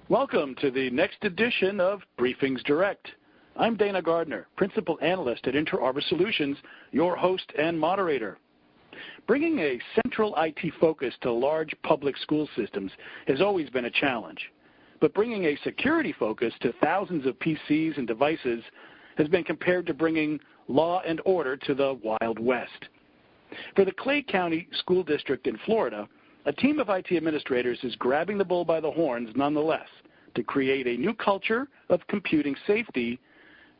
Welcome to the next edition of BriefingsDirect. I'm Dana Gardner, Principal Analyst at Inter Arbor Solutions, your host and moderator. Bringing a central IT focus to large public school systems has always been a challenge, but bringing a security focus to thousands of PCs and devices has been compared to bringing law and order to the Wild West. For the Clay County School District in Florida, a team of IT administrators is grabbing the bull by the horns nonetheless to create a new culture of computing safety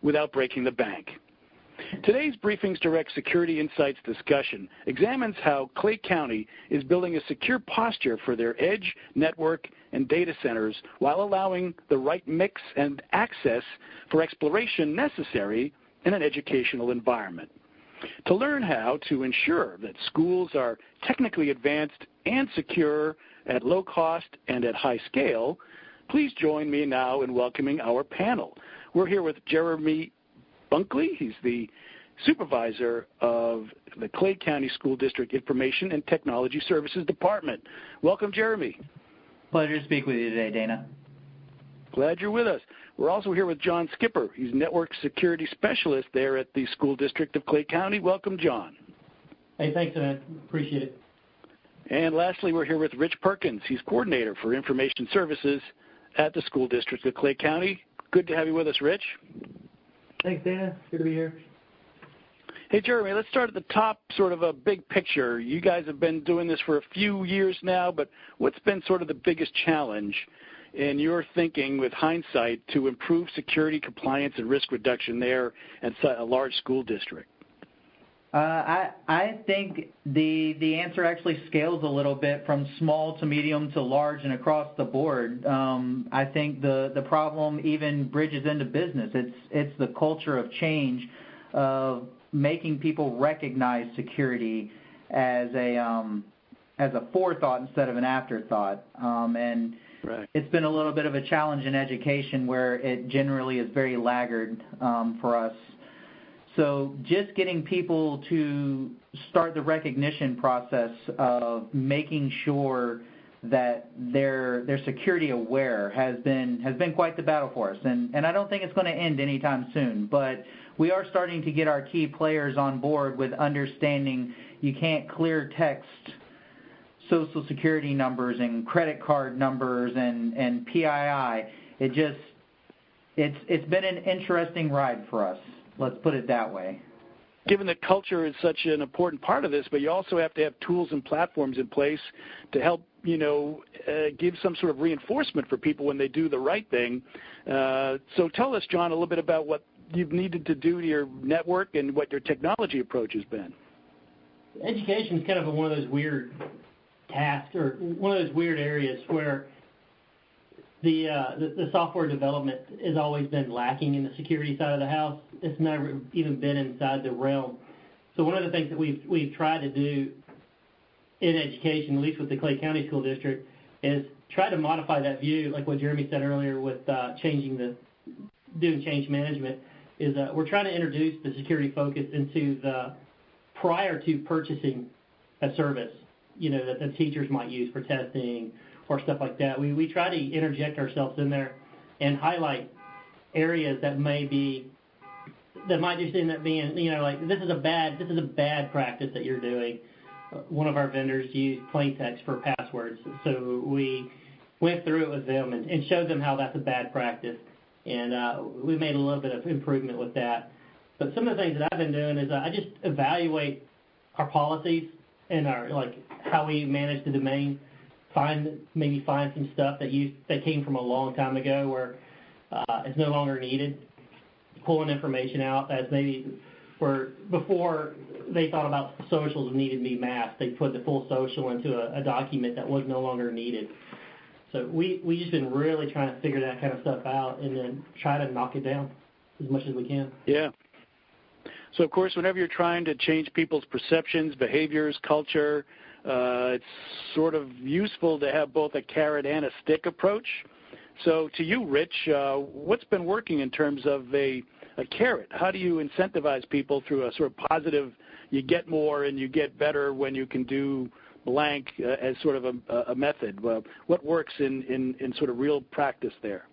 without breaking the bank. Today's BriefingsDirect Security Insights discussion examines how Clay County is building a secure posture for their edge, network, and data centers while allowing the right mix and access for exploration necessary in an educational environment. To learn how to ensure that schools are technically advanced and secure at low cost and at high scale, please join me now in welcoming our panel. We're here with Jeremy Bunkley. He's the supervisor of the Clay County School District Information and Technology Services Department. Welcome, Jeremy. Pleasure to speak with you today, Dana. Glad you're with us. We're also here with John Skipper. He's Network Security Specialist there at the School District of Clay County. Welcome, John. Hey, thanks, man. Appreciate it. And lastly, we're here with Rich Perkins. He's Coordinator for Information Services at the School District of Clay County. Good to have you with us, Rich. Thanks, Dana. Good to be here. Hey, Jeremy, let's start at the top, sort of a big picture. You guys have been doing this for a few years now, but what's been sort of the biggest challenge in your thinking with hindsight to improve security, compliance, and risk reduction there at a large school district? I think the answer actually scales a little bit from small to medium to large and across the board. I think the problem even bridges into business. It's the culture of change of making people recognize security as a forethought instead of an afterthought. Right. It's been a little bit of a challenge in education where it generally is very laggard for us. So just getting people to start the recognition process of making sure that they're security aware has been quite the battle for us. And I don't think it's going to end anytime soon, but we are starting to get our key players on board with understanding you can't clear text Social Security numbers and credit card numbers and PII. It's been an interesting ride for us. Let's put it that way. Given that culture is such an important part of this, but you also have to have tools and platforms in place to help, give some sort of reinforcement for people when they do the right thing. So tell us, John, a little bit about what you've needed to do to your network and what your technology approach has been. Education is kind of one of those weird tasks or one of those weird areas where the software development has always been lacking in the security side of the house. It's never even been inside the realm. So one of the things that we've tried to do in education, at least with the Clay County School District, is try to modify that view, like what Jeremy said earlier with doing change management, is we're trying to introduce the security focus into the prior to purchasing a service, that the teachers might use for testing or stuff like that. We try to interject ourselves in there and highlight areas that might just end up being, this is a bad practice that you're doing. One of our vendors used plain text for passwords, so we went through it with them and showed them how that's a bad practice, and we made a little bit of improvement with that. But some of the things that I've been doing is I just evaluate our policies and how we manage the domain. Find some stuff that came from a long time ago where it's no longer needed. Pulling information out as maybe where before they thought about socials needed to be masked, they put the full social into a document that was no longer needed. So we just been really trying to figure that kind of stuff out and then try to knock it down as much as we can. Yeah. So, of course, whenever you're trying to change people's perceptions, behaviors, culture, it's sort of useful to have both a carrot and a stick approach. So to you, Rich, what's been working in terms of a carrot? How do you incentivize people through a sort of positive, you get more and you get better when you can do blank as sort of a method. Well, what works in sort of real practice there?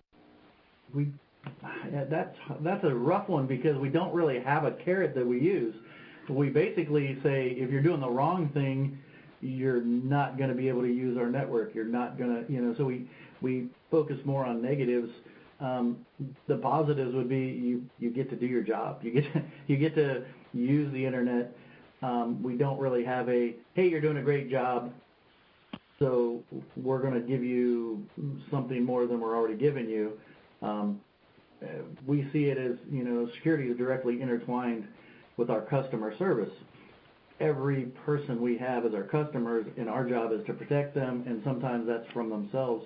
That's a rough one because we don't really have a carrot that we use. We basically say if you're doing the wrong thing, you're not going to be able to use our network. You're not going to, so we focus more on negatives. The positives would be you get to do your job. You get to use the internet. We don't really have hey, you're doing a great job, so we're going to give you something more than we're already giving you. We see it as, security is directly intertwined with our customer service. Every person we have as our customers, and our job is to protect them, and sometimes that's from themselves.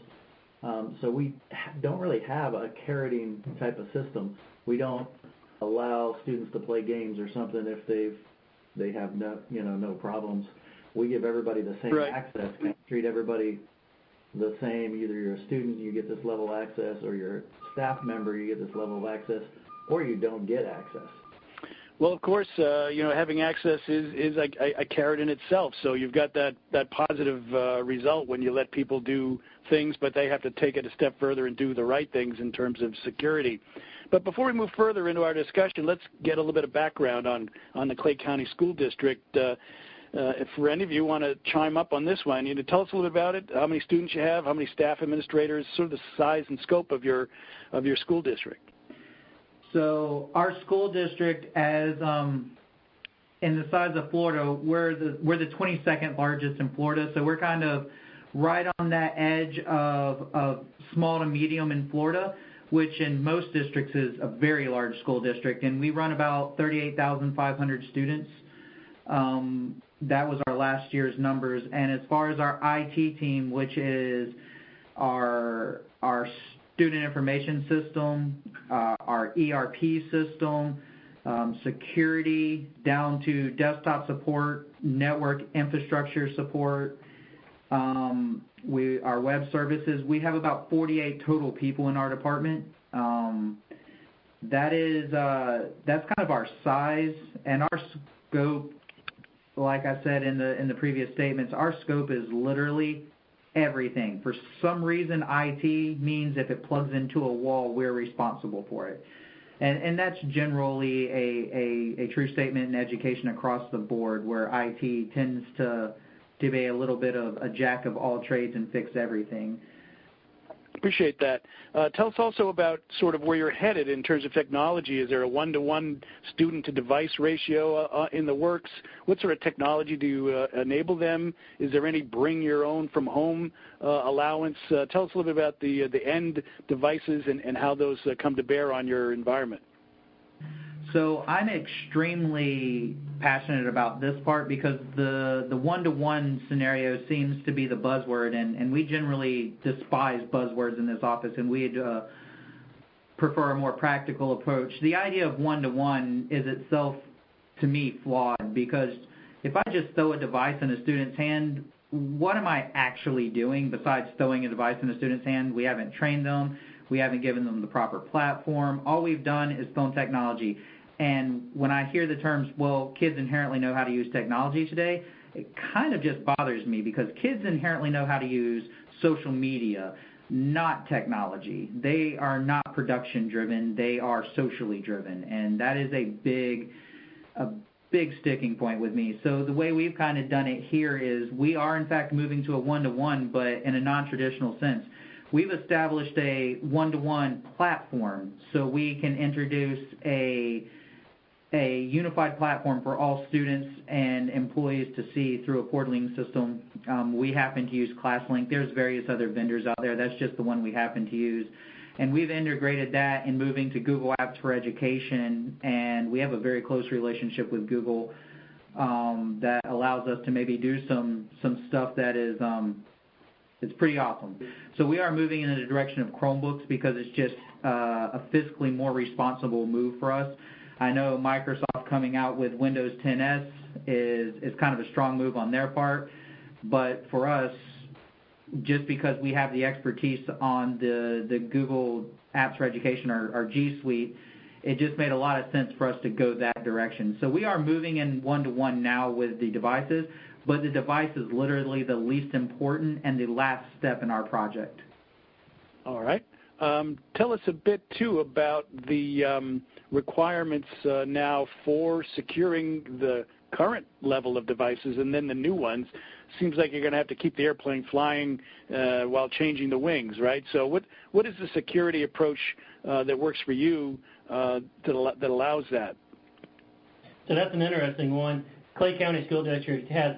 So we don't really have a carroting type of system. We don't allow students to play games or something if they have no problems. We give everybody the same access. We treat everybody the same. Either you're a student, you get this level of access, or you're a staff member, you get this level of access, or you don't get access. Well, of course, having access is a carrot in itself. So you've got that positive result when you let people do things, but they have to take it a step further and do the right things in terms of security. But before we move further into our discussion, let's get a little bit of background on the Clay County School District. If for any of you want to chime up on this one, tell us a little bit about it, how many students you have, how many staff administrators, sort of the size and scope of your school district. So our school district, as in the size of Florida, we're the 22nd largest in Florida. So we're kind of right on that edge of small to medium in Florida, which in most districts is a very large school district. And we run about 38,500 students. That was our last year's numbers. And as far as our IT team, which is our student information system, our ERP system, security, down to desktop support, network infrastructure support, our web services. We have about 48 total people in our department. That's kind of our size and our scope. Like I said in the previous statements, our scope is literally everything. For some reason, IT means if it plugs into a wall, we're responsible for it. And that's generally a true statement in education across the board, where IT tends to be a little bit of a jack of all trades and fix everything. Appreciate that. Tell us also about sort of where you're headed in terms of technology. Is there a one-to-one student-to-device ratio in the works? What sort of technology do you enable them? Is there any bring-your-own-from-home allowance? Tell us a little bit about the end devices and how those come to bear on your environment. So I'm extremely passionate about this part because the one-to-one scenario seems to be the buzzword, and we generally despise buzzwords in this office, and we'd prefer a more practical approach. The idea of one-to-one is itself, to me, flawed, because if I just throw a device in a student's hand, what am I actually doing besides throwing a device in a student's hand? We haven't trained them. We haven't given them the proper platform. All we've done is thrown technology. And when I hear the terms, well, kids inherently know how to use technology today, it kind of just bothers me because kids inherently know how to use social media, not technology. They are not production driven, they are socially driven, and that is a big sticking point with me. So the way we've kind of done it here is we are in fact moving to a one-to-one, but in a non-traditional sense. We've established a one-to-one platform so we can introduce a unified platform for all students and employees to see through a portaling system. We happen to use ClassLink. There's various other vendors out there. That's just the one we happen to use. And we've integrated that in moving to Google Apps for Education, and we have a very close relationship with Google that allows us to maybe do some stuff that is it's pretty awesome. So we are moving in the direction of Chromebooks because it's just a fiscally more responsible move for us. I know Microsoft coming out with Windows 10s is kind of a strong move on their part, but for us, just because we have the expertise on the Google Apps for Education or G Suite, it just made a lot of sense for us to go that direction. So we are moving in one-to-one now with the devices, but the device is literally the least important and the last step in our project. All right. Tell us a bit, too, about the requirements now for securing the current level of devices and then the new ones. Seems like you're going to have to keep the airplane flying while changing the wings, right? So what is the security approach that works for you that allows that? So that's an interesting one. Clay County School District has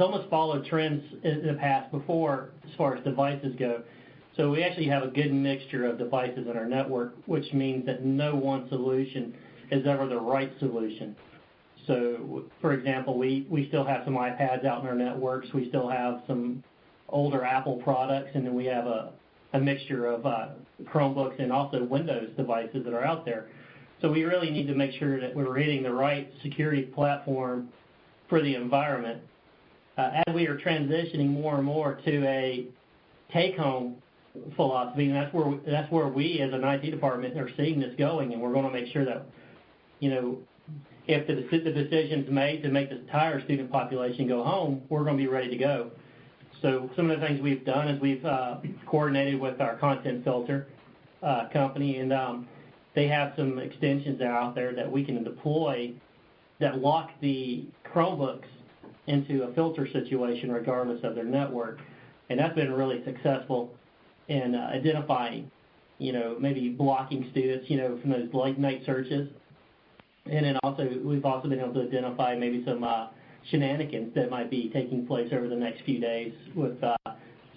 almost followed trends in the past before as far as devices go. So we actually have a good mixture of devices in our network, which means that no one solution is ever the right solution. So, for example, we still have some iPads out in our networks. We still have some older Apple products, and then we have a mixture of Chromebooks and also Windows devices that are out there. So we really need to make sure that we're hitting the right security platform for the environment. As we are transitioning more and more to a take-home philosophy, and that's where we as an IT department are seeing this going, and we're going to make sure that, if the decision's made to make the entire student population go home, we're going to be ready to go. So some of the things we've done is we've coordinated with our content filter company, and they have some extensions that are out there that we can deploy that lock the Chromebooks into a filter situation regardless of their network. And that's been really successful in identifying, maybe blocking students, from those late night searches. And then we've also been able to identify maybe some shenanigans that might be taking place over the next few days with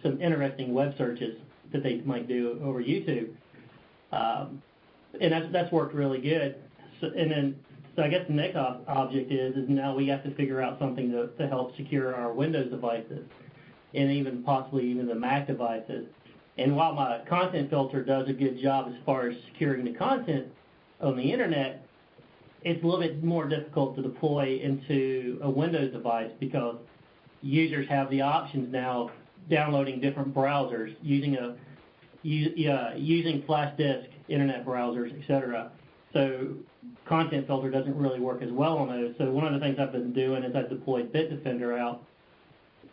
some interesting web searches that they might do over YouTube. And that's worked really good. So I guess the next object is now we have to figure out something to help secure our Windows devices and even possibly the Mac devices. And while my content filter does a good job as far as securing the content on the internet, it's a little bit more difficult to deploy into a Windows device because users have the options now of downloading different browsers, using flash disk, internet browsers, etc. So content filter doesn't really work as well on those. So one of the things I've been doing is I've deployed Bitdefender out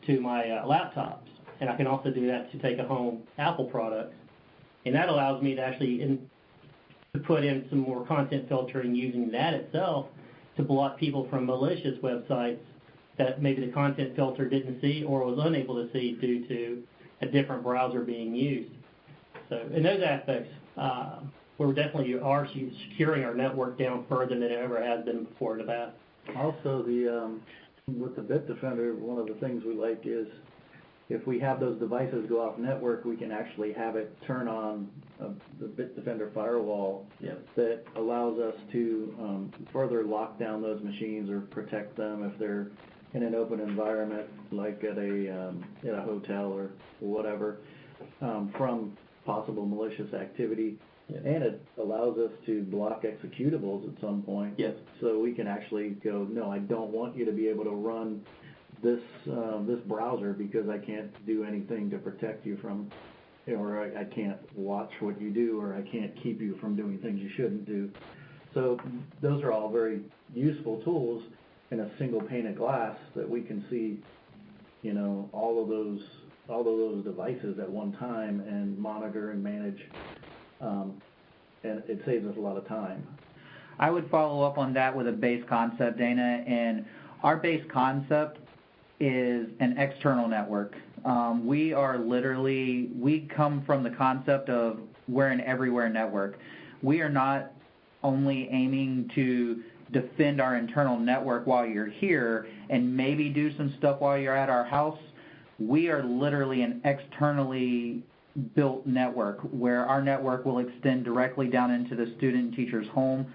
to my laptops, and I can also do that to take a home Apple product, and that allows me to actually to put in some more content filtering using that itself to block people from malicious websites that maybe the content filter didn't see or was unable to see due to a different browser being used. So in those aspects, we definitely are securing our network down further than it ever has been before in the past. Also, with the Bitdefender, one of the things we like is if we have those devices go off network, we can actually have it turn on the Bitdefender firewall that allows us to further lock down those machines or protect them if they're in an open environment, like at a hotel or whatever, from possible malicious activity. And it allows us to block executables at some point. Yes. So we can actually go, no, I don't want you to be able to run this browser because I can't do anything to protect you from, or I can't watch what you do, or I can't keep you from doing things you shouldn't do. So those are all very useful tools in a single pane of glass that we can see, all of those devices at one time and monitor and manage, and it saves us a lot of time. I would follow up on that with a base concept, Dana, and our base concept is an external network. We come from the concept of we're an everywhere network. We are not only aiming to defend our internal network while you're here and maybe do some stuff while you're at our house. We are literally an externally built network where our network will extend directly down into the student and teacher's home.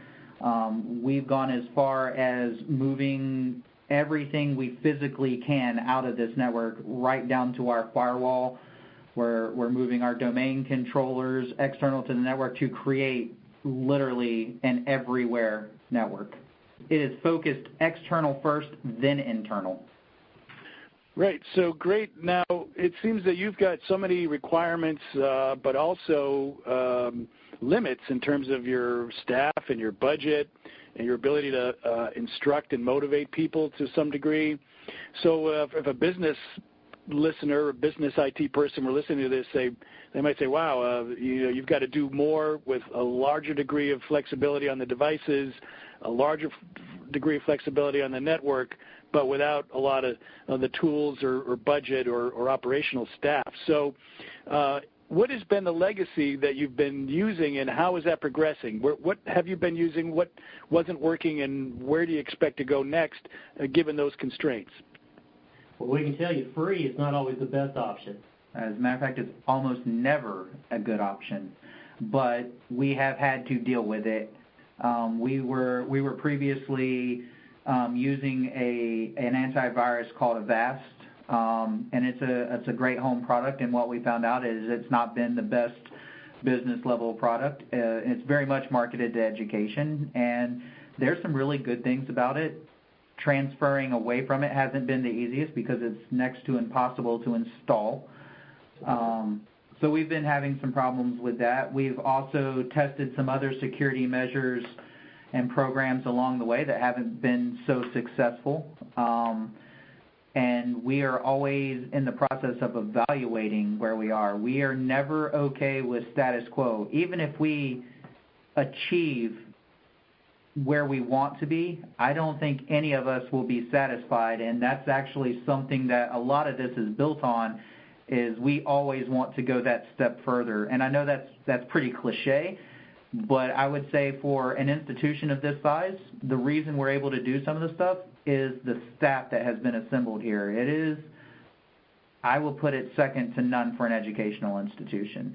We've gone as far as moving everything we physically can out of this network right down to our firewall. We're moving our domain controllers external to the network to create literally an everywhere network. It is focused external first, then internal. Right. So great. Now, it seems that you've got so many requirements, but also limits in terms of your staff and your budget and your ability to instruct and motivate people to some degree. So if a business listener, a business IT person were listening to this, they might say, wow, you've got to do more with a larger degree of flexibility on the devices, a larger degree of flexibility on the network, but without a lot of the tools or budget or operational staff. So what has been the legacy that you've been using, and how is that progressing? What have you been using? What wasn't working, and where do you expect to go next, given those constraints? Well, we can tell you free is not always the best option. As a matter of fact, it's almost never a good option, but we have had to deal with it. We were previously using an antivirus called Avast, and it's a great home product, and what we found out is it's not been the best business level product. It's very much marketed to education, and there's some really good things about it. Transferring away from it hasn't been the easiest because it's next to impossible to install. So we've been having some problems with that. We've also tested some other security measures and programs along the way that haven't been so successful. And we are always in the process of evaluating where we are. We are never okay with status quo. Even if we achieve where we want to be, I don't think any of us will be satisfied, and that's actually something that a lot of this is built on, is we always want to go that step further. And I know that's pretty cliche, but I would say for an institution of this size, the reason we're able to do some of the stuff is the staff that has been assembled here. It is, I will put it second to none for an educational institution.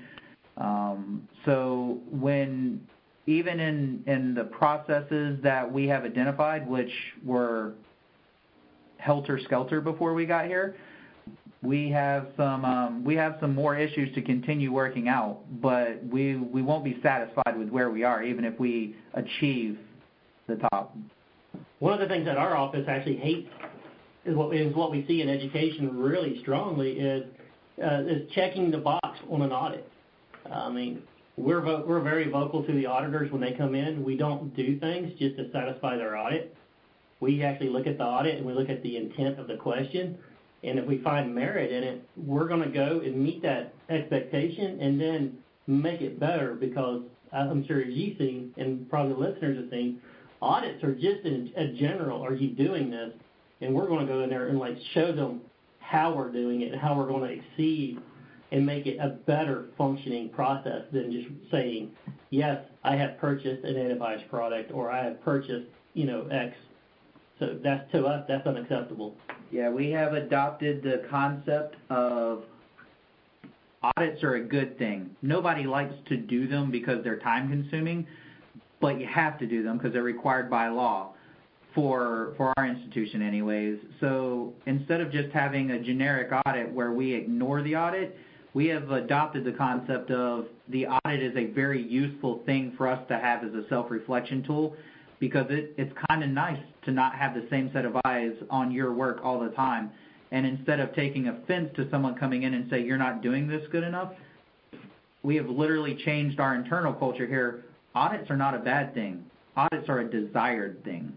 So when, even in the processes that we have identified, which were helter-skelter before we got here, we have some more issues to continue working out, but we won't be satisfied with where we are, even if we achieve the top. One of the things that our office actually hates is what we see in education really strongly is checking the box on an audit. I mean, we're very vocal to the auditors when they come in. We don't do things just to satisfy their audit. We actually look at the audit and we look at the intent of the question. And if we find merit in it, we're going to go and meet that expectation and then make it better, because I'm sure as you've seen, and probably the listeners have seen, audits are just in a general, are you doing this? And we're going to go in there and show them how we're doing it and how we're going to exceed and make it a better functioning process than just saying, yes, I have purchased an antivirus product, or I have purchased, X. So that's, to us, that's unacceptable. Yeah, we have adopted the concept of audits are a good thing. Nobody likes to do them because they're time consuming, but you have to do them because they're required by law for our institution anyways. So instead of just having a generic audit where we ignore the audit, we have adopted the concept of the audit is a very useful thing for us to have as a self-reflection tool, because it's kind of nice to not have the same set of eyes on your work all the time. And instead of taking offense to someone coming in and say, you're not doing this good enough, we have literally changed our internal culture here. Audits are not a bad thing. Audits are a desired thing.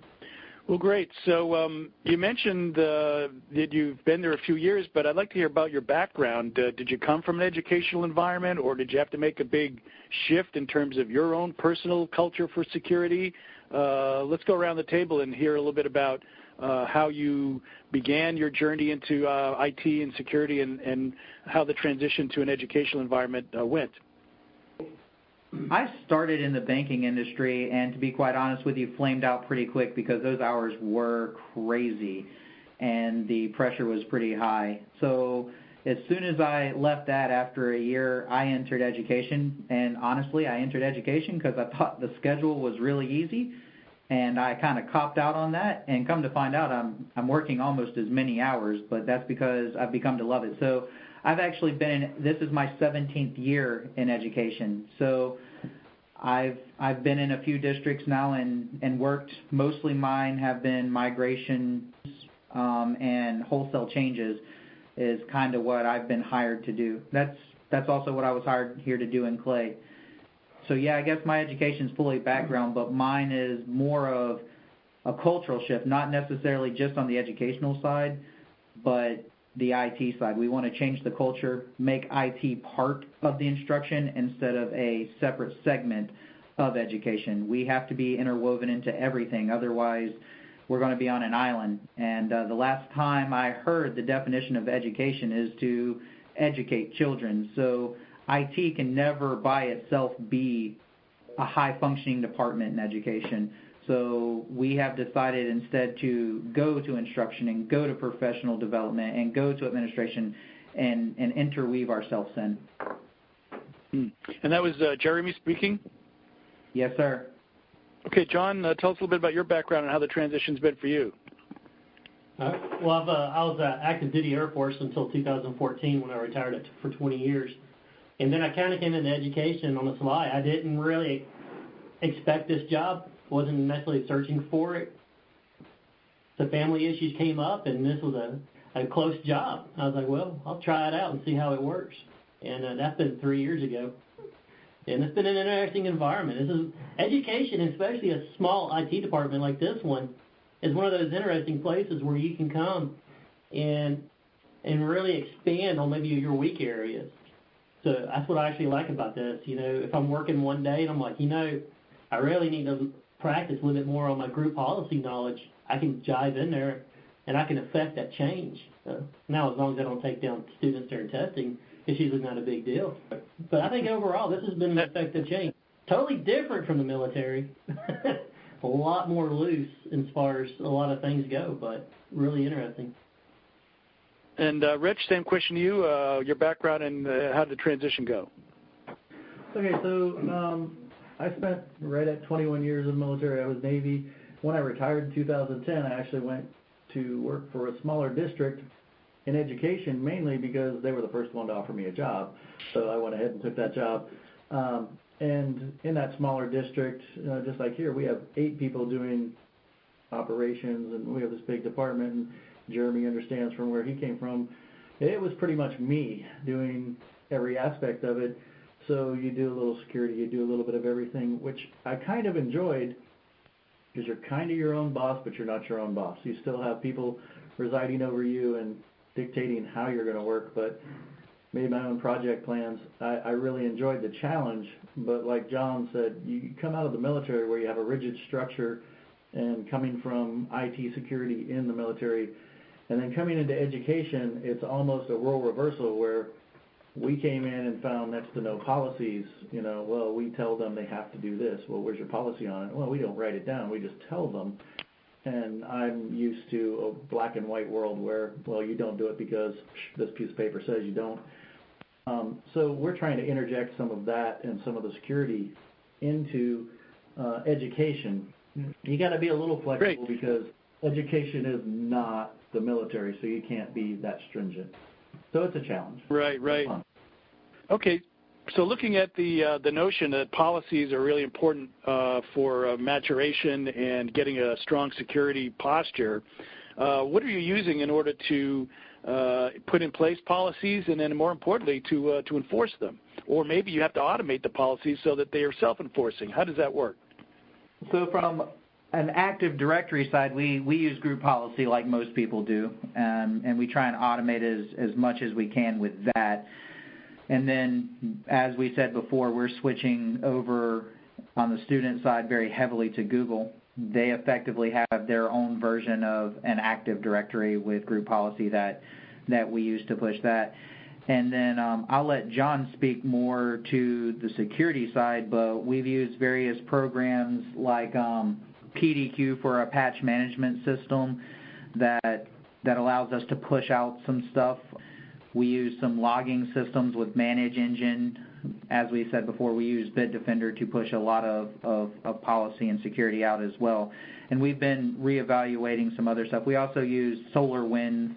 Well, great. So you mentioned that you've been there a few years, but I'd like to hear about your background. Did you come from an educational environment, or did you have to make a big shift in terms of your own personal culture for security? Let's go around the table and hear a little bit about how you began your journey into IT and security, and how the transition to an educational environment went. I started in the banking industry, and to be quite honest with you, flamed out pretty quick because those hours were crazy and the pressure was pretty high. So as soon as I left that after a year, I entered education, and honestly, I entered education because I thought the schedule was really easy, and I kind of copped out on that, and come to find out I'm working almost as many hours, but that's because I've become to love it. So I've actually this is my 17th year in education. So I've been in a few districts now and worked. Mostly mine have been migrations and wholesale changes is kind of what I've been hired to do. That's also what I was hired here to do in Clay. So yeah, I guess my education's fully background, but mine is more of a cultural shift, not necessarily just on the educational side, but the IT side. We want to change the culture, make IT part of the instruction instead of a separate segment of education. We have to be interwoven into everything, otherwise we're going to be on an island. And the last time I heard the definition of education is to educate children. So IT can never by itself be a high-functioning department in education. So we have decided instead to go to instruction and go to professional development and go to administration and interweave ourselves in. And that was Jeremy speaking? Yes, sir. Okay, John, tell us a little bit about your background and how the transition's been for you. Well, I was active duty Air Force until 2014 when I retired for 20 years. And then I kind of came into education on the fly. I didn't really expect this job. Wasn't necessarily searching for it. The family issues came up, and this was a close job. I was like, well, I'll try it out and see how it works. And that's been 3 years ago. And it's been an interesting environment. This is education, especially a small IT department like this one, is one of those interesting places where you can come and really expand on maybe your weak areas. So that's what I actually like about this. You know, if I'm working one day and I'm like, I really need to practice a little bit more on my group policy knowledge, I can jive in there and I can affect that change. Now, as long as I don't take down students during testing, it's usually not a big deal. But I think overall this has been an effective change. Totally different from the military. A lot more loose as far as a lot of things go, but really interesting. And Rich, same question to you, your background and how did the transition go? Okay, so I spent right at 21 years in the military. I was Navy. When I retired in 2010, I actually went to work for a smaller district in education, mainly because they were the first one to offer me a job. So I went ahead and took that job. And in that smaller district, just like here, we have 8 people doing operations, and we have this big department, and Jeremy understands from where he came from. It was pretty much me doing every aspect of it. So you do a little security, you do a little bit of everything, which I kind of enjoyed because you're kind of your own boss, but you're not your own boss. You still have people residing over you and dictating how you're going to work, but made my own project plans. I really enjoyed the challenge, but like John said, you come out of the military where you have a rigid structure, and coming from IT security in the military, and then coming into education, it's almost a role reversal where we came in and found next to no policies. Well, we tell them they have to do this. Well, where's your policy on it? Well, we don't write it down. We just tell them. And I'm used to a black and white world where, well, you don't do it because this piece of paper says you don't. So we're trying to interject some of that and some of the security into education. You got to be a little flexible because education is not the military, so you can't be that stringent. So it's a challenge. Right. Okay, so looking at the notion that policies are really important for maturation and getting a strong security posture, what are you using in order to put in place policies and then, more importantly, to enforce them? Or maybe you have to automate the policies so that they are self-enforcing. How does that work? So from an Active Directory side, we use group policy like most people do, and we try and automate as much as we can with that. And then, as we said before, we're switching over on the student side very heavily to Google. They effectively have their own version of an Active Directory with group policy that we use to push that. And then I'll let John speak more to the security side, but we've used various programs like PDQ for a patch management system that allows us to push out some stuff. We use some logging systems with Manage Engine. As we said before, we use Bitdefender to push a lot of policy and security out as well. And we've been reevaluating some other stuff. We also use SolarWinds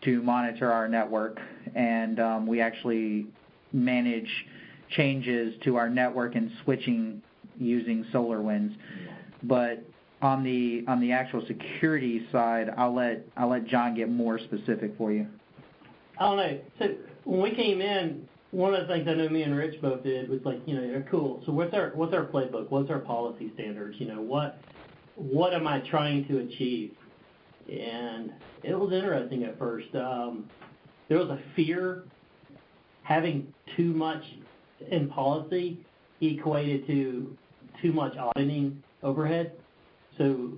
to monitor our network, and we actually manage changes to our network and switching using SolarWinds. But on the actual security side, I'll let John get more specific for you. I don't know. So when we came in, one of the things I know me and Rich both did was like, cool. So what's our playbook? What's our policy standards? What am I trying to achieve? And it was interesting at first. There was a fear having too much in policy equated to too much auditing overhead. So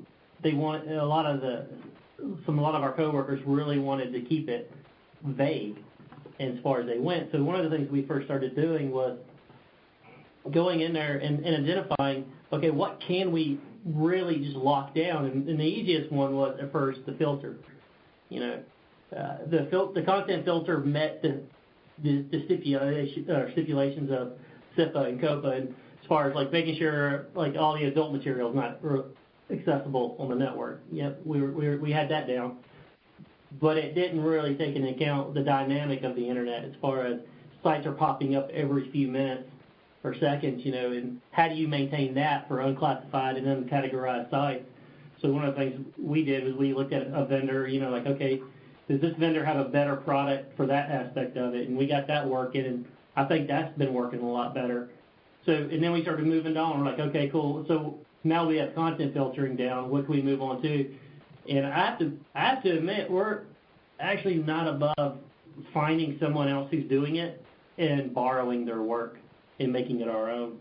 a lot of our coworkers really wanted to keep it vague as far as they went. So one of the things we first started doing was going in there and identifying, okay, what can we really just lock down? And the easiest one was at first the filter. The content filter met the stipulations of SIPA and COPA, and as far as like making sure like all the adult material is not accessible on the network. Yep, we had that down. But it didn't really take into account the dynamic of the internet as far as sites are popping up every few minutes or seconds, and how do you maintain that for unclassified and uncategorized sites? So one of the things we did was we looked at a vendor, like, okay, does this vendor have a better product for that aspect of it? And we got that working, and I think that's been working a lot better. So, and then we started moving on. We're like, okay, cool. So now we have content filtering down. What can we move on to? And I have to admit, we're actually not above finding someone else who's doing it and borrowing their work and making it our own.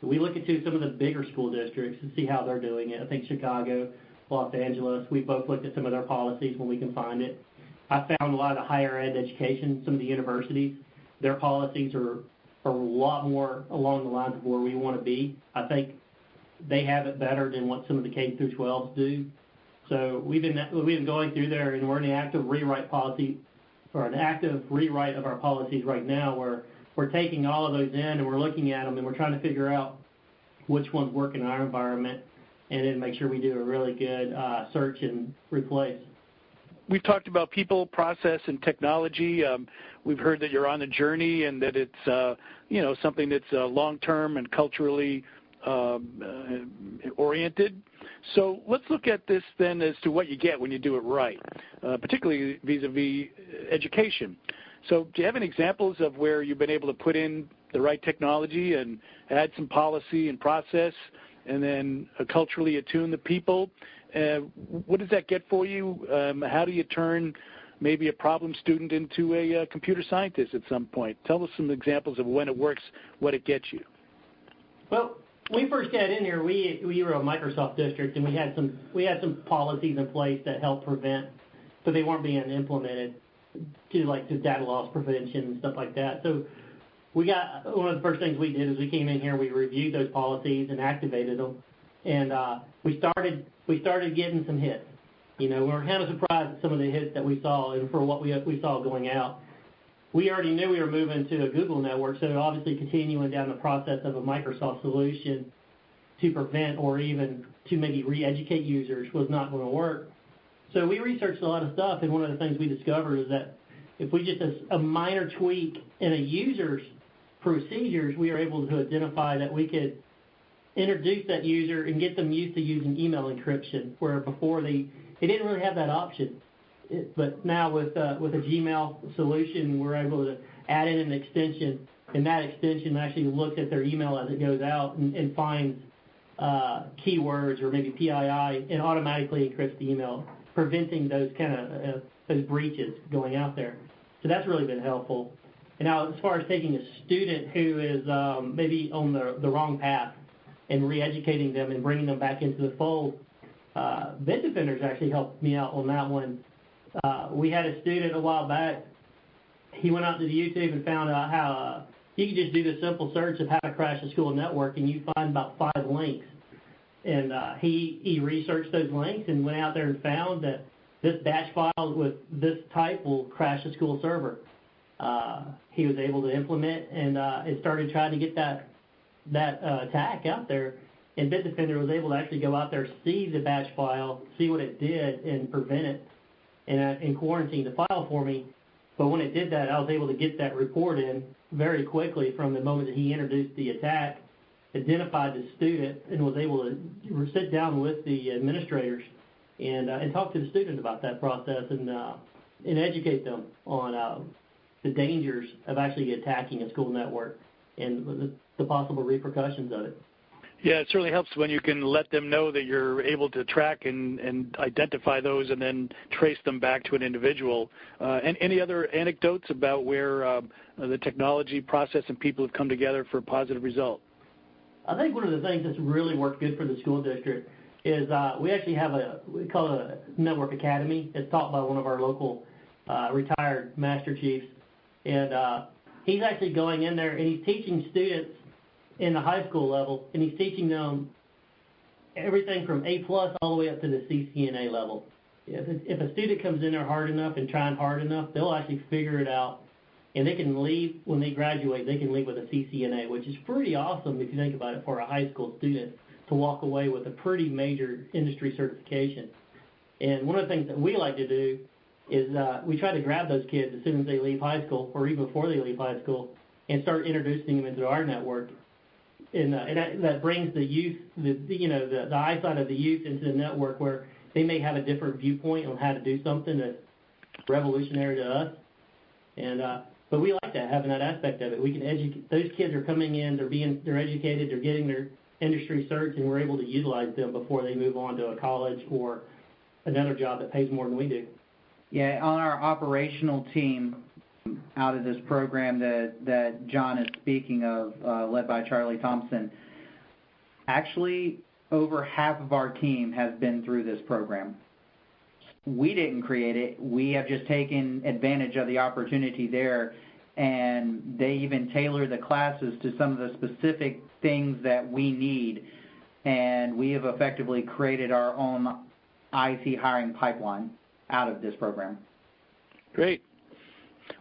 So we look at some of the bigger school districts and see how they're doing it. I think Chicago, Los Angeles, we both looked at some of their policies when we can find it. I found a lot of the higher ed education, some of the universities, their policies are a lot more along the lines of where we want to be. I think they have it better than what some of the K through 12s do. So we've been going through there, and we're in the active rewrite of our policies right now, where we're taking all of those in and we're looking at them and we're trying to figure out which ones work in our environment, and then make sure we do a really good search and replace. We've talked about people, process, and technology. We've heard that you're on the journey and that it's something that's long-term and culturally oriented. So let's look at this then as to what you get when you do it right, particularly vis-a-vis education. So do you have any examples of where you've been able to put in the right technology and add some policy and process and then culturally attune the people? What does that get for you? How do you turn maybe a problem student into a computer scientist at some point? Tell us some examples of when it works, what it gets you. Well, when we first got in here, we were a Microsoft district, and we had some policies in place that helped prevent, but they weren't being implemented to data loss prevention and stuff like that. So one of the first things we did is we came in here, we reviewed those policies and activated them, and we started getting some hits. We were kind of surprised at some of the hits that we saw, and for what we saw going out. We already knew we were moving to a Google network, so obviously continuing down the process of a Microsoft solution to prevent or even to maybe re-educate users was not going to work. So we researched a lot of stuff, and one of the things we discovered is that if we just a minor tweak in a user's procedures, we were able to identify that we could introduce that user and get them used to using email encryption, where before they didn't really have that option. But now with a Gmail solution, we're able to add in an extension, and that extension actually looks at their email as it goes out and finds keywords or maybe PII and automatically encrypts the email, preventing those kind of those breaches going out there. So that's really been helpful. And now as far as taking a student who is maybe on the wrong path and re-educating them and bringing them back into the fold, Bitdefender's actually helped me out on that one. We had a student a while back. He went out to the YouTube and found out how you could just do the simple search of how to crash a school network, and you find about 5 links. And he researched those links and went out there and found that this batch file with this type will crash a school server. He was able to implement and started trying to get that attack out there. And Bitdefender was able to actually go out there, see the batch file, see what it did, and prevent it, and quarantine the file for me. But when it did that, I was able to get that report in very quickly from the moment that he introduced the attack, identified the student, and was able to sit down with the administrators and talk to the student about that process and educate them on the dangers of actually attacking a school network and the possible repercussions of it. Yeah, it certainly helps when you can let them know that you're able to track and identify those and then trace them back to an individual. And any other anecdotes about where the technology process and people have come together for a positive result? I think one of the things that's really worked good for the school district is we actually have we call it a network academy. It's taught by one of our local retired master chiefs. And he's actually going in there and he's teaching students in the high school level, and he's teaching them everything from A+ all the way up to the CCNA level. If a student comes in there hard enough and trying hard enough, they'll actually figure it out, and they can leave, when they graduate, they can leave with a CCNA, which is pretty awesome if you think about it for a high school student to walk away with a pretty major industry certification. And one of the things that we like to do is we try to grab those kids as soon as they leave high school, or even before they leave high school, and start introducing them into our network. And that brings the youth, the eyesight of the youth into the network where they may have a different viewpoint on how to do something that's revolutionary to us. And but we like that, having that aspect of it. We can educate. Those kids are coming in, they're educated, they're getting their industry certs, and we're able to utilize them before they move on to a college or another job that pays more than we do. Yeah, on our operational team, out of this program that John is speaking of, led by Charlie Thompson, actually over half of our team has been through this program. We didn't create it. We have just taken advantage of the opportunity there, and they even tailor the classes to some of the specific things that we need, and we have effectively created our own IT hiring pipeline out of this program. Great.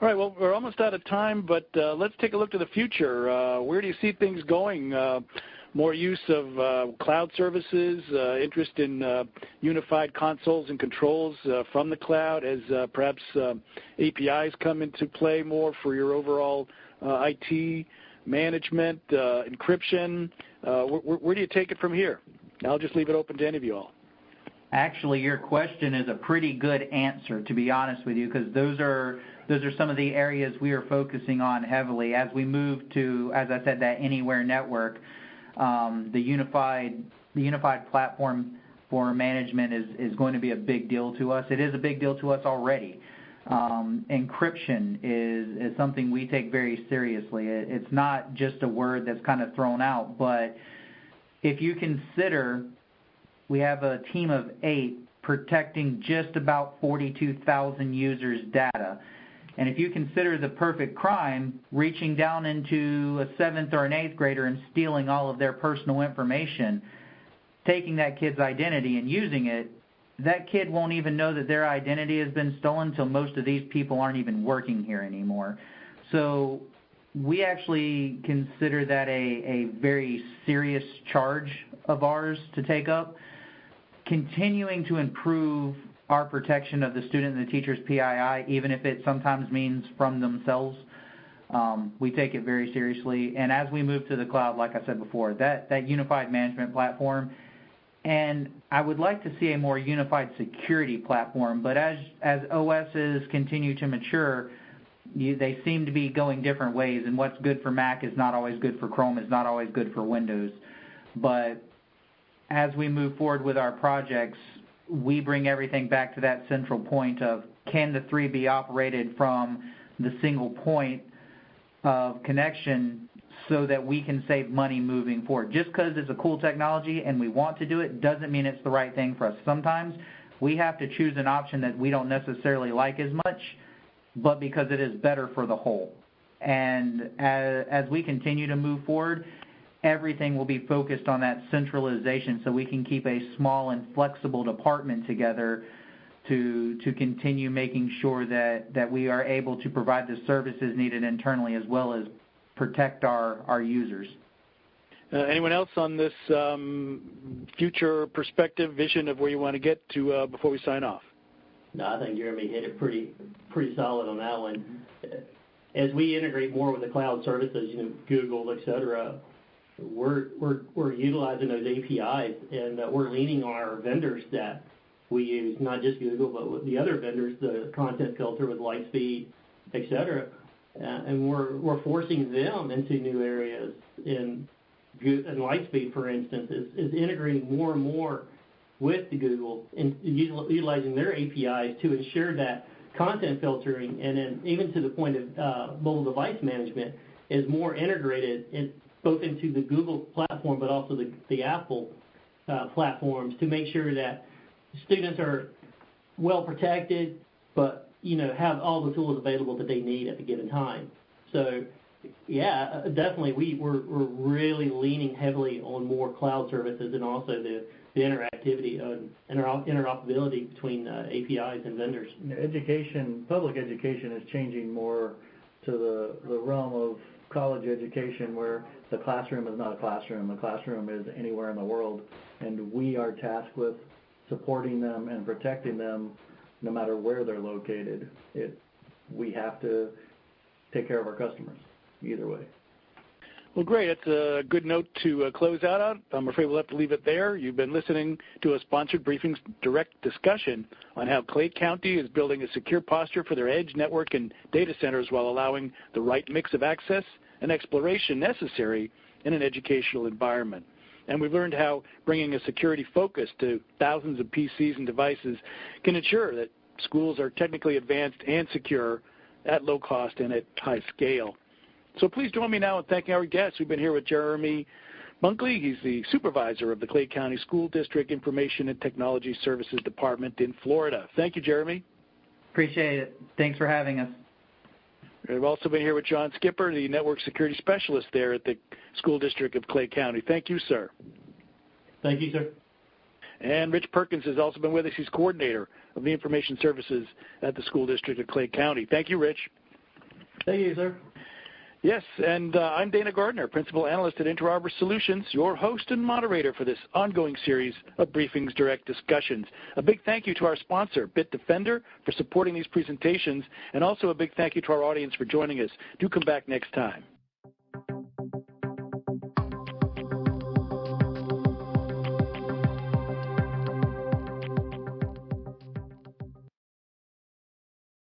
All right, well, we're almost out of time, but let's take a look to the future. Where do you see things going? More use of cloud services, interest in unified consoles and controls from the cloud as perhaps APIs come into play more for your overall IT management, encryption. Where do you take it from here? I'll just leave it open to any of you all. Actually, your question is a pretty good answer, to be honest with you, because those are some of the areas we are focusing on heavily as we move to, as I said, that anywhere network. The unified platform for management is going to be a big deal to us. It is a big deal to us already. Encryption is something we take very seriously. It's not just a word that's kind of thrown out, but if you consider we have a team of 8 protecting just about 42,000 users' data. And if you consider the perfect crime, reaching down into a 7th or an 8th grader and stealing all of their personal information, taking that kid's identity and using it, that kid won't even know that their identity has been stolen until most of these people aren't even working here anymore. So we actually consider that a very serious charge of ours to take up. Continuing to improve our protection of the student and the teacher's PII, even if it sometimes means from themselves, we take it very seriously. And as we move to the cloud, like I said before, that unified management platform, and I would like to see a more unified security platform, but as OSs continue to mature, they seem to be going different ways, and what's good for Mac is not always good for Chrome, is not always good for Windows. But as we move forward with our projects, we bring everything back to that central point of, can the 3 be operated from the single point of connection so that we can save money moving forward. Just because it's a cool technology and we want to do it doesn't mean it's the right thing for us. Sometimes we have to choose an option that we don't necessarily like as much, but because it is better for the whole. And as we continue to move forward, everything will be focused on that centralization so we can keep a small and flexible department together to continue making sure that we are able to provide the services needed internally as well as protect our users. Anyone else on this future perspective, vision of where you want to get to before we sign off? No, I think Jeremy hit it pretty solid on that one. As we integrate more with the cloud services, Google, et cetera, we're utilizing those APIs, and we're leaning on our vendors that we use, not just Google, but with the other vendors, the content filter with Lightspeed, et cetera. and we're forcing them into new areas. And Lightspeed, for instance, is integrating more and more with the Google and utilizing their APIs to ensure that content filtering, and then even to the point of mobile device management, is more integrated both into the Google platform but also the Apple platforms, to make sure that students are well protected, but have all the tools available that they need at the given time. So, yeah, definitely we're really leaning heavily on more cloud services, and also the interactivity and interoperability between APIs and vendors. Public education is changing more to the realm of college education, where the classroom is not a classroom. The classroom is anywhere in the world, and we are tasked with supporting them and protecting them no matter where they're located. We have to take care of our customers either way. Well, great. That's a good note to close out on. I'm afraid we'll have to leave it there. You've been listening to a sponsored Briefings Direct discussion on how Clay County is building a secure posture for their edge network and data centers while allowing the right mix of access and exploration necessary in an educational environment. And we've learned how bringing a security focus to thousands of PCs and devices can ensure that schools are technically advanced and secure at low cost and at high scale. So please join me now in thanking our guests. We've been here with Jeremy Bunkley. He's the supervisor of the Clay County School District Information and Technology Services Department in Florida. Thank you, Jeremy. Appreciate it. Thanks for having us. We've also been here with John Skipper, the network security specialist there at the School District of Clay County. Thank you, sir. Thank you, sir. And Rich Perkins has also been with us. He's coordinator of the information services at the School District of Clay County. Thank you, Rich. Thank you, sir. Yes, and I'm Dana Gardner, Principal Analyst at Inter Arbor Solutions, your host and moderator for this ongoing series of Briefings Direct discussions. A big thank you to our sponsor, Bitdefender, for supporting these presentations, and also a big thank you to our audience for joining us. Do come back next time.